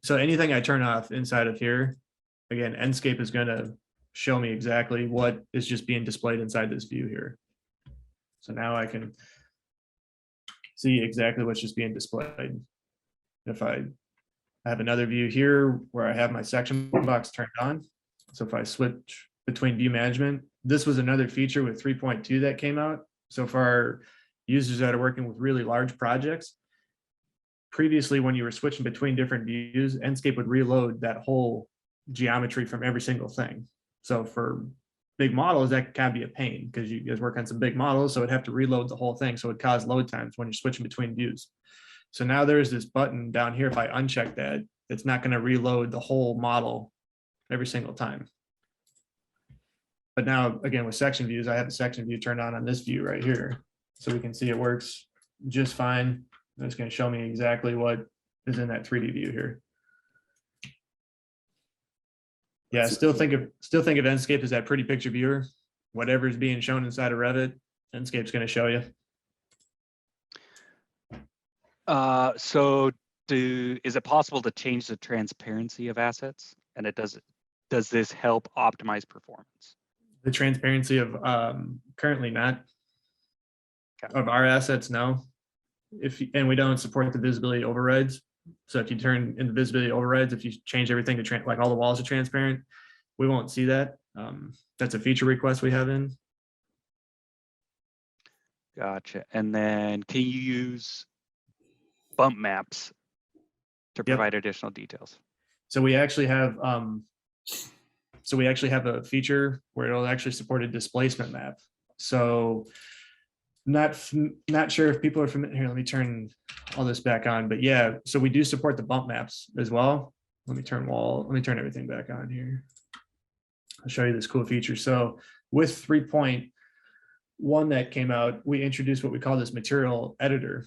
So anything I turn off inside of here, again, Enscape is going to show me exactly what is just being displayed inside this view here. So now I can see exactly what's just being displayed. If I have another view here where I have my section box turned on. So if I switch between view management, this was another feature with 3.2 that came out. So for our users that are working with really large projects, previously when you were switching between different views, Enscape would reload that whole geometry from every single thing. So for big models, that can be a pain because you guys work on some big models, so it'd have to reload the whole thing. So it caused load times when you're switching between views. So now there's this button down here. If I uncheck that, it's not going to reload the whole model every single time. But now, again, with section views, I have the section view turned on this view right here. So we can see it works just fine. It's going to show me exactly what is in that 3D view here. Yeah, still think of Enscape as that pretty picture viewer. Whatever is being shown inside of Revit, Enscape's going to show you. So is it possible to change the transparency of assets? And does this help optimize performance? The transparency of currently not. Of our assets, no. And we don't support the visibility overrides. So if you turn in the visibility overrides, if you change everything to like all the walls are transparent, we won't see that. That's a feature request we have in. Gotcha. And then can you use bump maps to provide additional details? So we actually have a feature where it'll actually support a displacement map. So not sure if people are familiar. Here, let me turn all this back on. But yeah, so we do support the bump maps as well. Let me turn everything back on here. I'll show you this cool feature. So with 3.1 that came out, we introduced what we call this material editor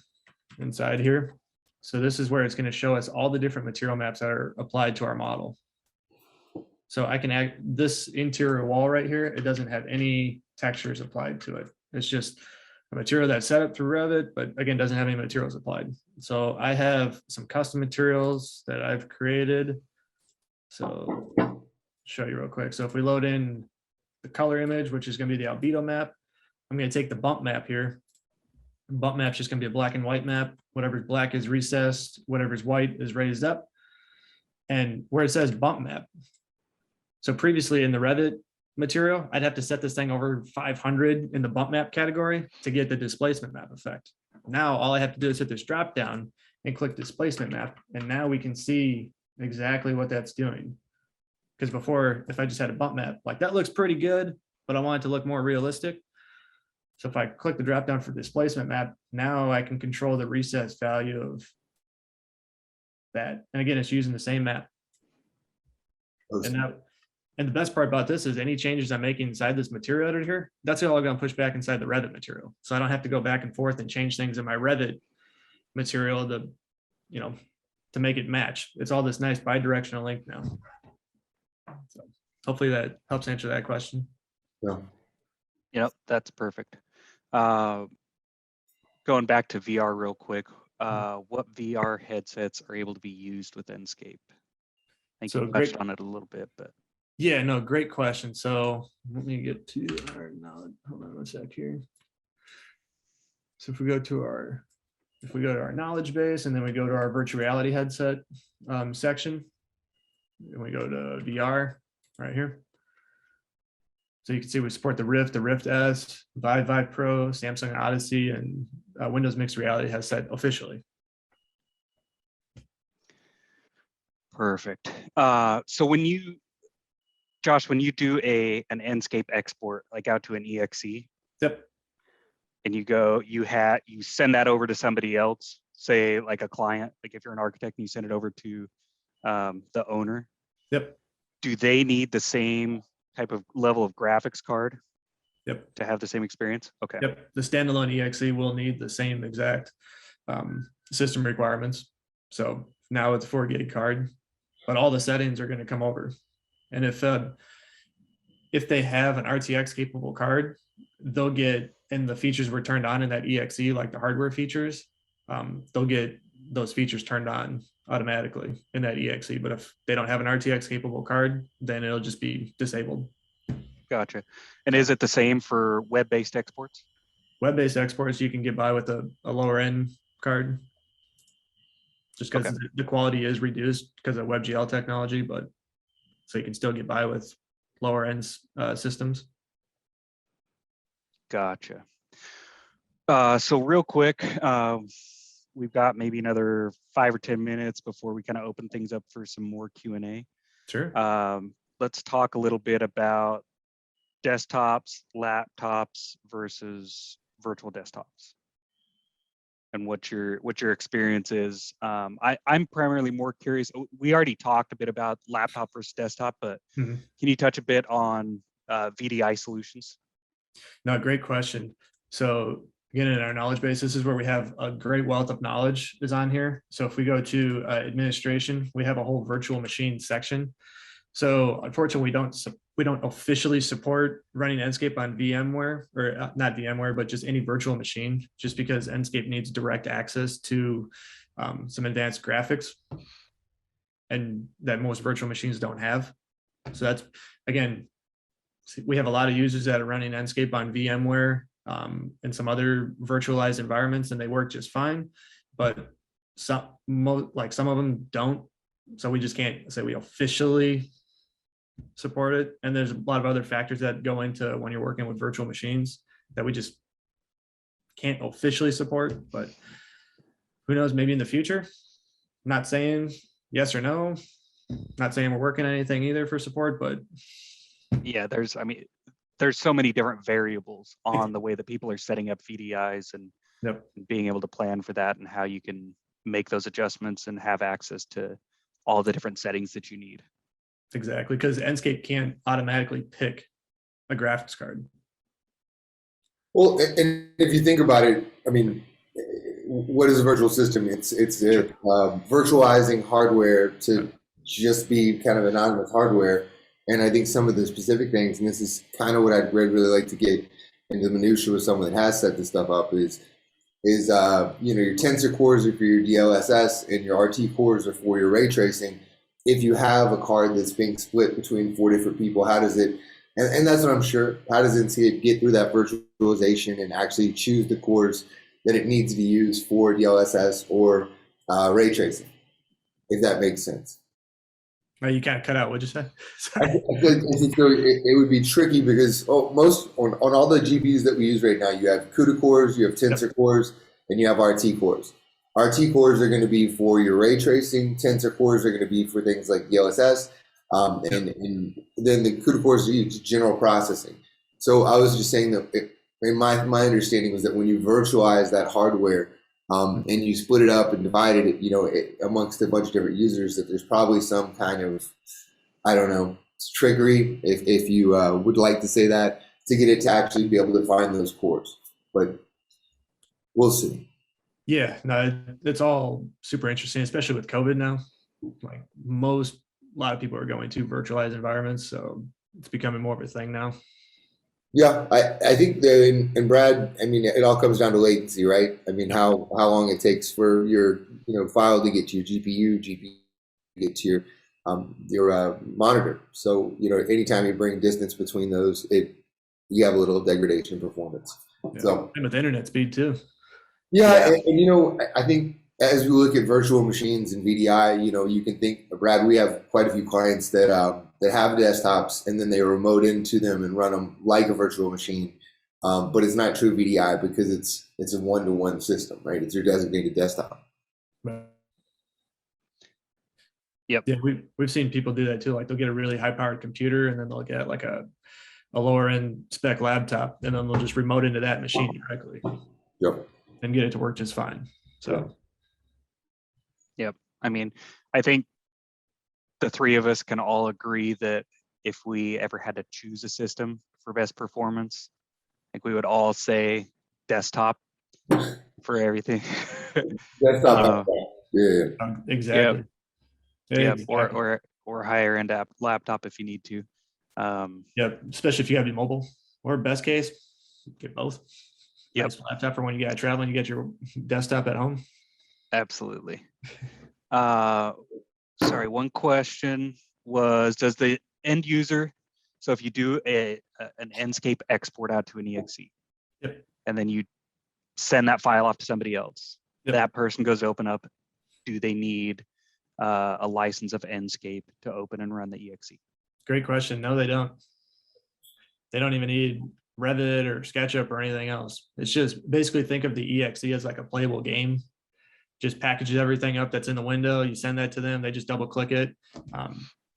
inside here. So this is where it's going to show us all the different material maps that are applied to our model. So I can add this interior wall right here. It doesn't have any textures applied to it. It's just a material that's set up through Revit, but again, doesn't have any materials applied. So I have some custom materials that I've created. So show you real quick. So if we load in the color image, which is going to be the albedo map, I'm going to take the bump map here. Bump map's just going to be a black and white map. Whatever's black is recessed, whatever's white is raised up. And where it says bump map, so previously in the Revit material, I'd have to set this thing over 500 in the bump map category to get the displacement map effect. Now all I have to do is hit this drop down and click displacement map, and now we can see exactly what that's doing. Because before, if I just had a bump map, like that looks pretty good, but I want it to look more realistic. So if I click the drop down for displacement map, now I can control the recess value of that. And again, it's using the same map. And the best part about this is any changes I'm making inside this material editor, that's all I'm going to push back inside the Revit material. So I don't have to go back and forth and change things in my Revit material to, to make it match. It's all this nice bi-directional link now. So hopefully that helps answer that question. Yeah. Yep, that's perfect. Going back to VR real quick, what VR headsets are able to be used with Enscape? I think you touched on it a little bit, but. Yeah, no, great question. So let me get to our knowledge. Hold on one sec here. So if we go to our knowledge base, and then we go to our virtual reality headset section, and we go to VR right here. So you can see we support the Rift S, Vive Pro, Samsung Odyssey, and Windows Mixed Reality headset officially. Perfect. So Josh, when you do an Enscape export, like out to an EXE, yep, and you send that over to somebody else, say like a client, like if you're an architect and you send it over to the owner, yep, do they need the same type of level of graphics card? Yep. To have the same experience? Okay. Yep. The standalone EXE will need the same exact system requirements. So now it's a 4 gig card, but all the settings are going to come over. And if they have an RTX capable card, they'll get, and the features were turned on in that EXE, like the hardware features, they'll get those features turned on automatically in that EXE. But if they don't have an RTX capable card, then it'll just be disabled. Gotcha. And is it the same for web-based exports? Web-based exports, you can get by with a lower end card, just because the quality is reduced because of WebGL technology, but so you can still get by with lower end systems. Gotcha. So real quick, we've got maybe another 5 or 10 minutes before we kind of open things up for some more Q&A. Sure. Let's talk a little bit about desktops, laptops versus virtual desktops, and what your experience is. I'm primarily more curious. We already talked a bit about laptop versus desktop, but can you touch a bit on VDI solutions? No, great question. So again, in our knowledge base, this is where we have a great wealth of knowledge is on here. So if we go to administration, we have a whole virtual machine section. So unfortunately, we don't officially support running Enscape on VMware, or not VMware, but just any virtual machine, just because Enscape needs direct access to some advanced graphics, and that most virtual machines don't have. So that's, again, we have a lot of users that are running Enscape on VMware and some other virtualized environments, and they work just fine, but some of them don't. So we just can't say we officially support it. And there's a lot of other factors that go into when you're working with virtual machines that we just can't officially support, but who knows, maybe in the future. I'm not saying yes or no, not saying we're working on anything either for support, but yeah, there's so many different variables on the way that people are setting up VDIs and being able to plan for that, and how you can make those adjustments and have access to all the different settings that you need. Exactly, because Enscape can't automatically pick a graphics card. Well, and if you think about it, I mean, what is a virtual system? It's virtualizing hardware to just be kind of anonymous hardware. And I think some of the specific things, and this is kind of what I'd really like to get into the minutia with someone that has set this stuff up, is your tensor cores are for your DLSS and your RT cores are for your ray tracing. If you have a card that's being split between 4 different people, how does it, and that's what I'm sure, how does Enscape get through that virtualization and actually choose the cores that it needs to use for DLSS or ray tracing, if that makes sense? Oh, you kind of cut out. What'd you say? I think it would be tricky because most on all the GPUs that we use right now, you have CUDA cores, you have tensor cores, and you have RT cores. RT cores are going to be for your ray tracing. Tensor cores are going to be for things like DLSS, and then the CUDA cores are used general processing. So I was just saying that my understanding was that when you virtualize that hardware and you split it up and divided it, amongst a bunch of different users, that there's probably some kind of, I don't know, trickery, if you would like to say that, to get it to actually be able to find those cores. But we'll see. Yeah, no, it's all super interesting, especially with COVID now. Like a lot of people are going to virtualized environments, so it's becoming more of a thing now. Yeah, I think that, and Brad, I mean, it all comes down to latency, right? I mean, how long it takes for your file to get to your GPU to get to your monitor. So anytime you bring distance between those, you have a little degradation in performance. Yeah. So and with internet speed too. Yeah, and I think as we look at virtual machines and VDI, you can think, Brad, we have quite a few clients that have desktops and then they remote into them and run them like a virtual machine. But it's not true VDI because it's a one-to-one system, right? It's your designated desktop. Yep. Yeah, we've seen people do that too. Like they'll get a really high-powered computer and then they'll get like a lower-end spec laptop, and then they'll just remote into that machine directly. Yep. And get it to work just fine. So. Yep. I mean, I think the three of us can all agree that if we ever had to choose a system for best performance, I think we would all say desktop for everything. Desktop. Yeah. Exactly. Yeah. Exactly. Or higher end laptop if you need to. Yeah, especially if you have your mobile, or best case, get both. Yep. Nice laptop for when you got traveling, you get your desktop at home. Absolutely. Sorry, one question was, does the end user, so if you do an Enscape export out to an exe, yep, and then you send that file off to somebody else, yep, that person goes to open up, do they need a license of Enscape to open and run the exe? Great question. No, they don't. They don't even need Revit or SketchUp or anything else. It's just basically think of the exe as like a playable game. Just packages everything up that's in the window. You send that to them. They just double click it.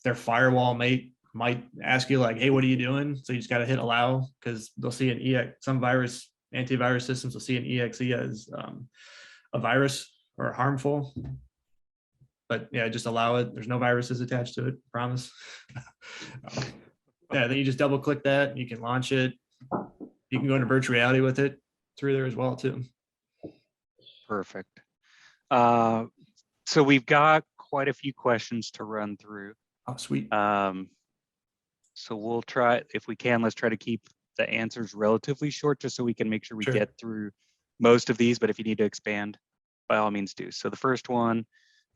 Their firewall might ask you like, hey, what are you doing? So you just got to hit allow, because they'll see an exe. Some antivirus systems will see an exe as a virus or harmful. But yeah, just allow it. There's no viruses attached to it, promise. Yeah, then you just double click that. You can launch it. You can go into virtual reality with it through there as well too. Perfect. So we've got quite a few questions to run through. Oh, sweet. So we'll try, if we can, let's try to keep the answers relatively short, just so we can make sure we get through most of these. But if you need to expand, by all means do. So the first one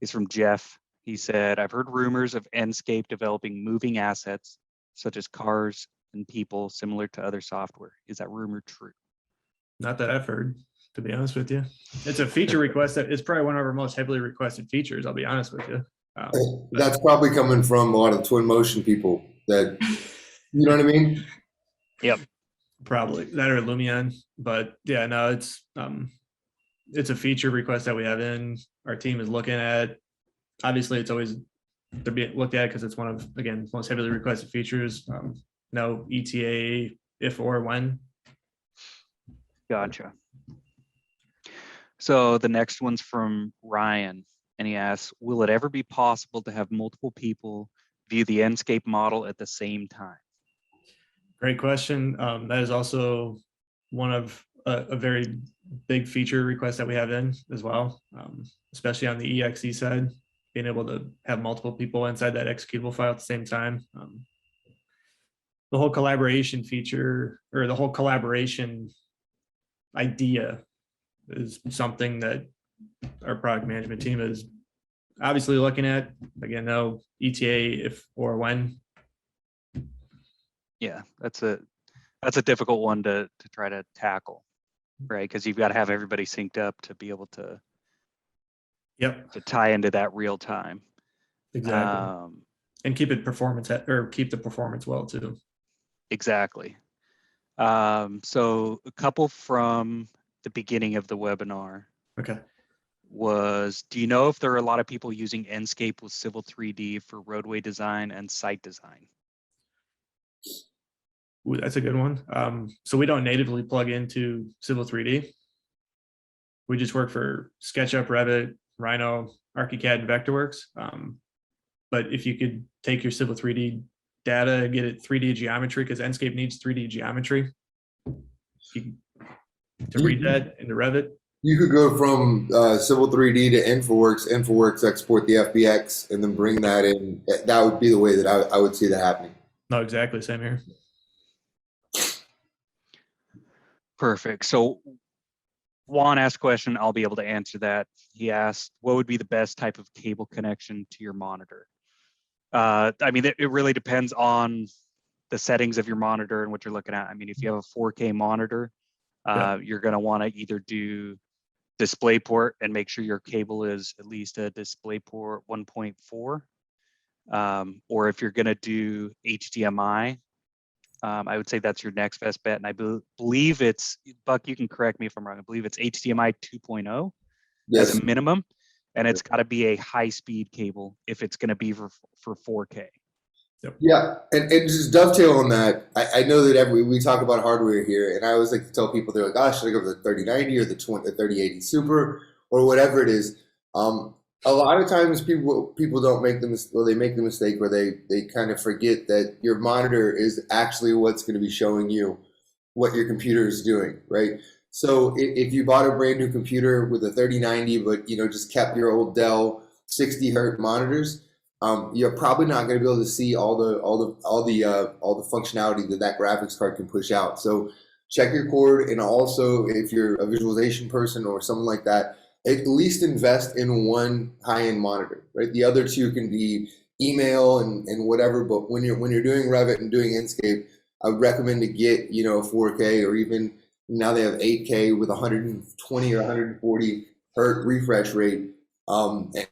is from Jeff. He said, I've heard rumors of Enscape developing moving assets, such as cars and people, similar to other software. Is that rumor true? Not that I've heard, to be honest with you. It's a feature request that is probably one of our most heavily requested features, I'll be honest with you. That's probably coming from a lot of the twin motion people that, you know what I mean? Yep. Probably that or Lumion. But yeah, no, it's a feature request that we have in, our team is looking at. Obviously it's always, they're being looked at because it's one of, again, most heavily requested features. No ETA if or when. Gotcha. So the next one's from Ryan, and he asks, will it ever be possible to have multiple people view the Enscape model at the same time? Great question. That is also one of a very big feature request that we have in as well, especially on the EXE side, being able to have multiple people inside that executable file at the same time. the whole collaboration feature, or the whole collaboration idea, is something that our product management team is obviously looking at. Again, no ETA if or when. Yeah, that's a difficult one to try to tackle, right? Because you've got to have everybody synced up to be able to Yep, to tie into that real time. exactly. And keep it performance or keep the performance well too. Exactly. So a couple from the beginning of the webinar Okay. was, do you know if there are a lot of people using Enscape with Civil 3D for roadway design and site design? Ooh, that's a good one. So we don't natively plug into Civil 3D. We just work for SketchUp, Revit, Rhino, ArchiCAD, and Vectorworks. But if you could take your Civil 3D data, get it 3D geometry, because Enscape needs 3D geometry to read that into Revit. You could go from Civil 3D to InfoWorks export the FBX, and then bring that in. That would be the way that I would see that happening. No, exactly. Same here. Perfect. So Juan asked a question, I'll be able to answer that. He asked, what would be the best type of cable connection to your monitor? I mean, it really depends on the settings of your monitor and what you're looking at. I mean, if you have a 4K monitor, you're going to want to either do DisplayPort and make sure your cable is at least a DisplayPort 1.4. Or if you're going to do HDMI, I would say that's your next best bet. And I believe it's, Buck, you can correct me if I'm wrong. I believe it's HDMI 2.0 Yes. as a minimum. And it's got to be a high-speed cable if it's going to be for 4K. Yep. Yeah, and just dovetail on that. I know that we talk about hardware here, and I always like to tell people, they're like, "Oh, should I go for the 3090 or the 3080 Super or whatever it is?" A lot of times people don't make they make the mistake where they kind of forget that your monitor is actually what's going to be showing you what your computer is doing, right? So if you bought a brand new computer with a 3090, but just kept your old Dell 60 hertz monitors, you're probably not going to be able to see all the functionality that graphics card can push out. So check your cord, and also if you're a visualization person or something like that, at least invest in one high-end monitor, right? The other two can be email and whatever, but when you're doing Revit and doing Enscape, I would recommend to get 4K, or even now they have 8K with 120 or 140 hertz refresh rate, and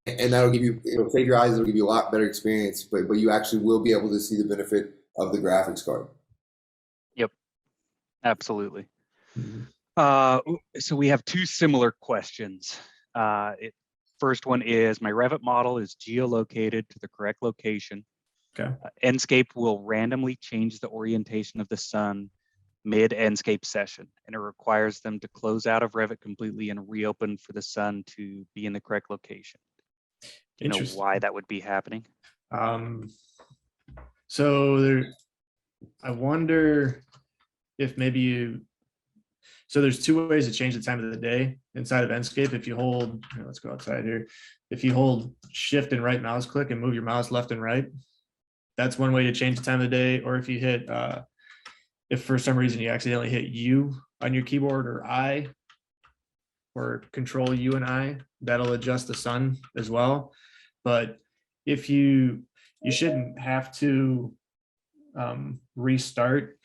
that'll give you, save your eyes. It'll give you a lot better experience, but you actually will be able to see the benefit of the graphics card. Yep, absolutely. Mm-hmm. So we have two similar questions. First one is, my Revit model is geolocated to the correct location. Okay. Enscape will randomly change the orientation of the sun mid Enscape session, and it requires them to close out of Revit completely and reopen for the sun to be in the correct location. Do you know why that would be happening? So I wonder if maybe so there's two ways to change the time of the day inside of Enscape. If you hold, let's go outside here. If you hold shift and right mouse click and move your mouse left and right, that's one way to change the time of the day. Or if you hit, if for some reason you accidentally hit U on your keyboard, or I, or control U and I, that'll adjust the sun as well. But if you shouldn't have to restart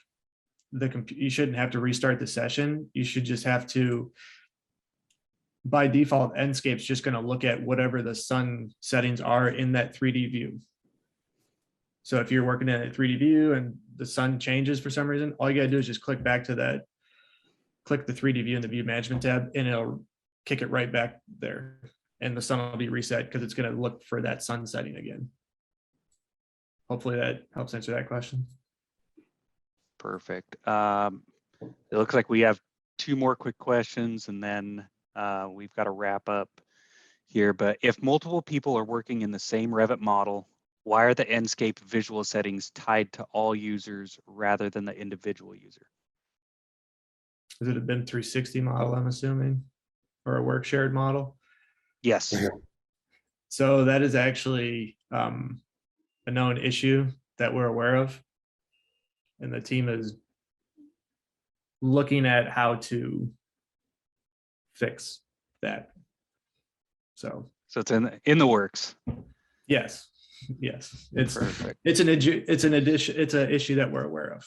you shouldn't have to restart the session. You should just have to, by default, Enscape's just going to look at whatever the sun settings are in that 3D view. So if you're working in a 3D view and the sun changes for some reason, all you got to do is just click back to that, click the 3D view in the view management tab, and it'll kick it right back there. And the sun will be reset because it's going to look for that sun setting again. Hopefully that helps answer that question. Perfect. It looks like we have two more quick questions, and then we've got to wrap up here. But if multiple people are working in the same Revit model, why are the Enscape visual settings tied to all users rather than the individual user? Is it a BIM 360 model, I'm assuming, or a work shared model? Yes. So that is actually a known issue that we're aware of. and the team is looking at how to fix that. So it's in the works. yes, it's Perfect. it's an issue that we're aware of.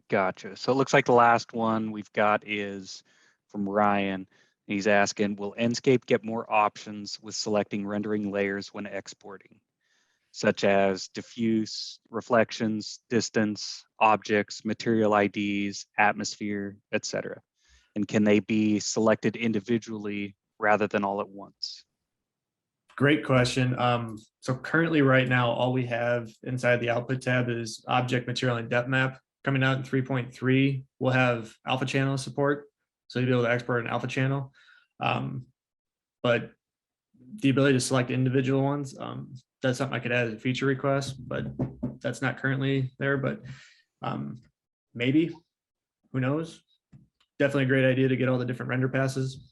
Gotcha. So it looks like the last one we've got is from Ryan. He's asking, will Enscape get more options with selecting rendering layers when exporting, such as diffuse, reflections, distance, objects, material IDs, atmosphere, etc.? And can they be selected individually rather than all at once? Great question. So currently right now, all we have inside the output tab is object, material, and depth map. Coming out in 3.3, we'll have alpha channel support. So you'll be able to export an alpha channel. But the ability to select individual ones, that's something I could add as a feature request, but that's not currently there. But maybe, who knows? Definitely a great idea to get all the different render passes.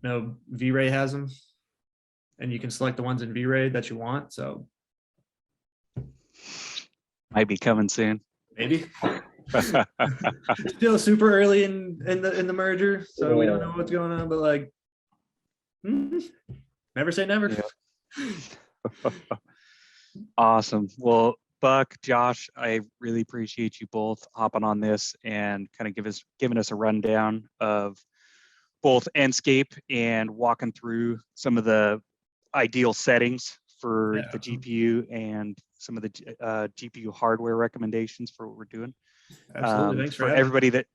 V-Ray has them, and you can select the ones in V-Ray that you want. So might be coming soon. Maybe. Still super early in the merger, so we don't know what's going on. But like, never say never. Yeah. Awesome. Well, Buck, Josh, I really appreciate you both hopping on this and kind of giving us a rundown of both Enscape and walking through some of the ideal settings for the GPU and some of the GPU hardware recommendations for what we're doing. Absolutely. Thanks for everybody that,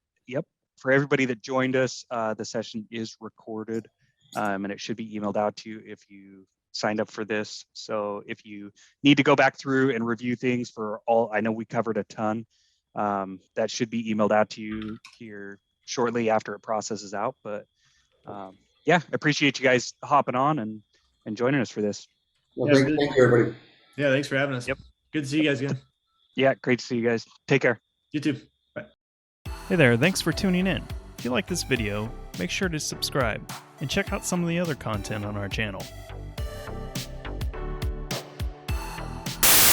for everybody that joined us, the session is recorded and it should be emailed out to you if you signed up for this. So if you need to go back through and review things for all, I know we covered a ton, that should be emailed out to you here shortly after it processes out. But yeah, I appreciate you guys hopping on and joining us for this. Well, thank you, everybody. Yeah, thanks for having us. Yep. Good to see you guys again. Yeah, great to see you guys. Take care. You too. Bye. Hey there, thanks for tuning in. If you like this video, make sure to subscribe and check out some of the other content on our channel.